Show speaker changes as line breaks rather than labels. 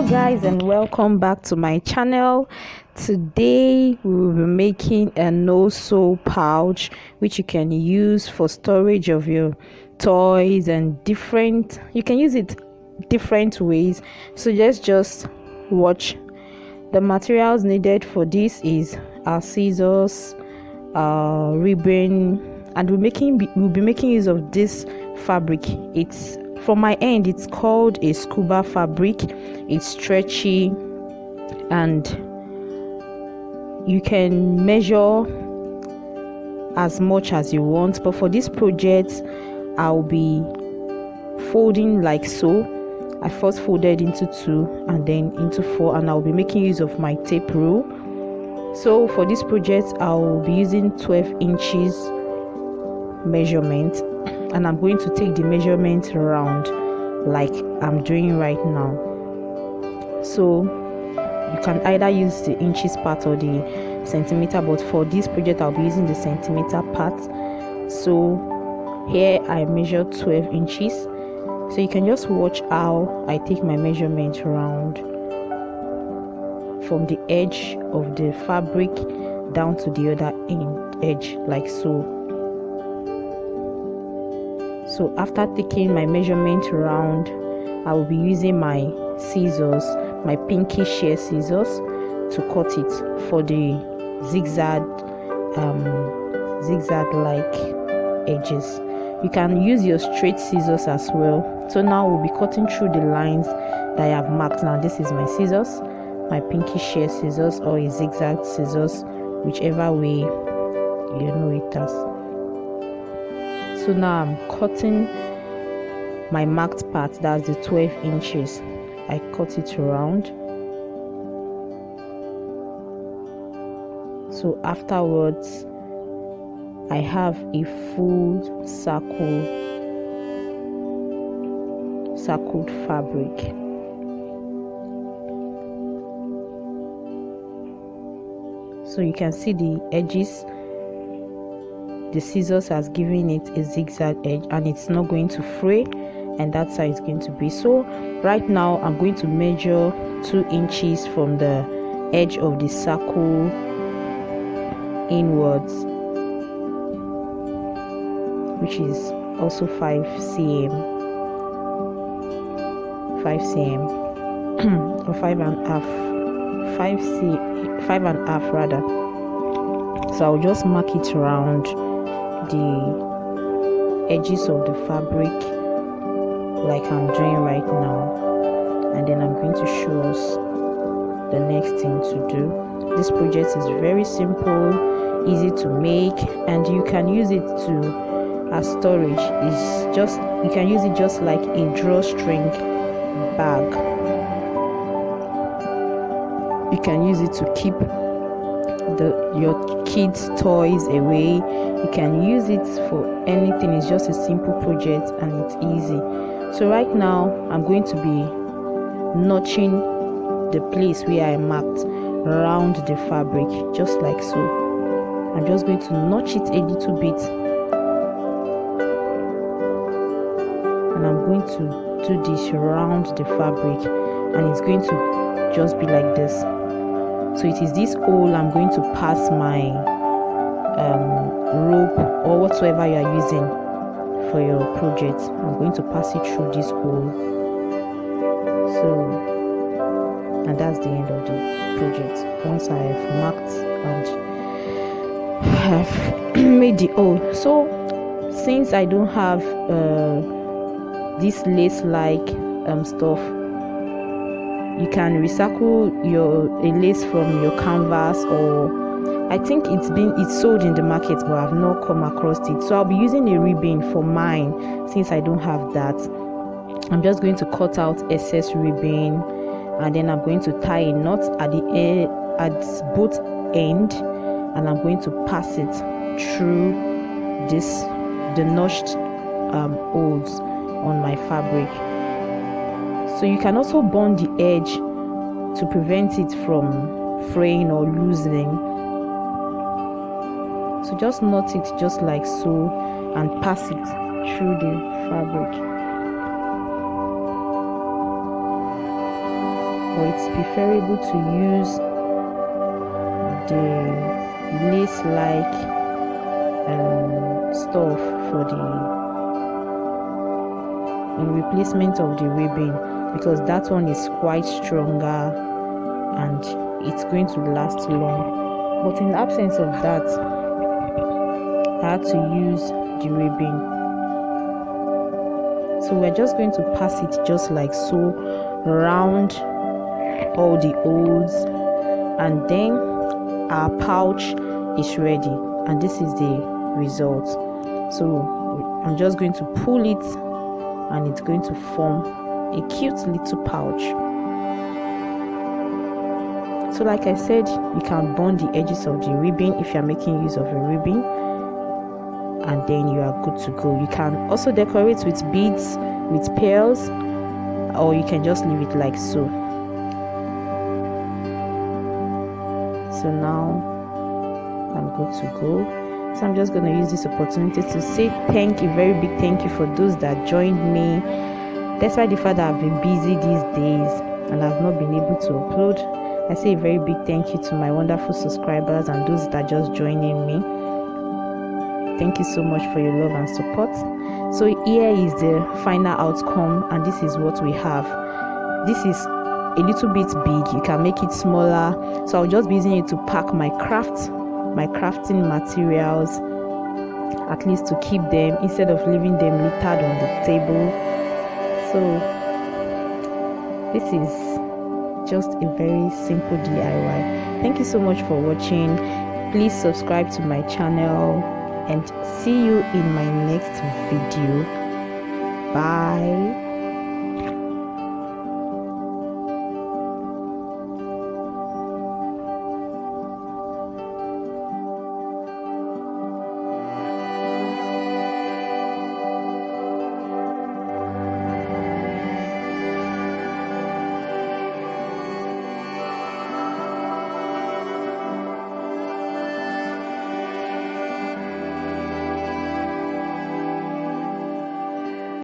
guys, and welcome back to my channel. Today we will be making a no sew pouch which you can use for storage of your toys, and you can use it different ways. So let's just watch. The materials needed for this is our scissors, ribbon, and we'll be making use of this fabric. It's from my end, it's called a scuba fabric. It's stretchy and you can measure as much as you want, but for this project I'll be folding like so. I first folded into 2 and then into 4, and I'll be making use of my tape rule. So for this project I'll be using 12 inches measurement, and I'm going to take the measurement around like I'm doing right now. So you can either use the inches part or the centimeter, but for this project I'll be using the centimeter part. So here I measured 12 inches. So you can just watch how I take my measurement around from the edge of the fabric down to the other edge like so. So after taking my measurement around, I will be using my scissors, my pinky shear scissors, to cut it for the zigzag like edges. You can use your straight scissors as well. So now we'll be cutting through the lines that I have marked. Now this is my scissors, my pinky shear scissors, or a zigzag scissors, whichever way you know it as. So now I'm cutting my marked part, that's the 12 inches. I cut it around. So afterwards I have a full circled fabric. So you can see the edges. The scissors has given it a zigzag edge, and it's not going to fray, and that's how it's going to be. So right now I'm going to measure 2 inches from the edge of the circle inwards, which is also 5 cm or 5.5 rather. So I'll just mark it around the edges of the fabric like I'm doing right now, and then I'm going to show us the next thing to do. This project is very simple, easy to make, and you can use it to as storage. You can use it just like a drawstring bag. You can use it to keep your kids' toys away. You can use it for anything. It's just a simple project and it's easy. So right now I'm going to be notching the place where I marked around the fabric, just like so. I'm just going to notch it a little bit, and I'm going to do this around the fabric, and it's going to just be like this. So it is this hole I'm going to pass my rope or whatsoever you are using for your project. I'm going to pass it through this hole. So, and that's the end of the project. Once I have marked and have made the hole. So since I don't have this lace like stuff, you can recycle a lace from your canvas, or I think it's sold in the market, but I've not come across it. So I'll be using a ribbon for mine since I don't have that. I'm just going to cut out excess ribbon, and then I'm going to tie a knot at both end, and I'm going to pass it through the notched holes on my fabric. So you can also burn the edge to prevent it from fraying or loosening. So just knot it just like so and pass it through the fabric. but it's preferable to use the lace-like stuff for in replacement of the ribbon, because that one is quite stronger and it's going to last long. But in the absence of that, I had to use the ribbon. So we're just going to pass it just like so around all the holes, and then our pouch is ready, and this is the result. So I'm just going to pull it and it's going to form a cute little pouch. So like I said, you can bond the edges of the ribbon if you're making use of a ribbon, and then you are good to go. You can also decorate with beads, with pearls, or you can just leave it like so. So now I'm good to go. So I'm just going to use this opportunity to say thank you, very big thank you for those that joined me. Despite the fact that I've been busy these days and I've not been able to upload, I say a very big thank you to my wonderful subscribers and those that are just joining me. Thank you so much for your love and support. So here is the final outcome, and this is what we have. This is a little bit big. You can make it smaller. So I'll just be using it to pack my crafting materials, at least to keep them instead of leaving them littered on the table. So this is just a very simple DIY. Thank you so much for watching. Please subscribe to my channel and see you in my next video. Bye.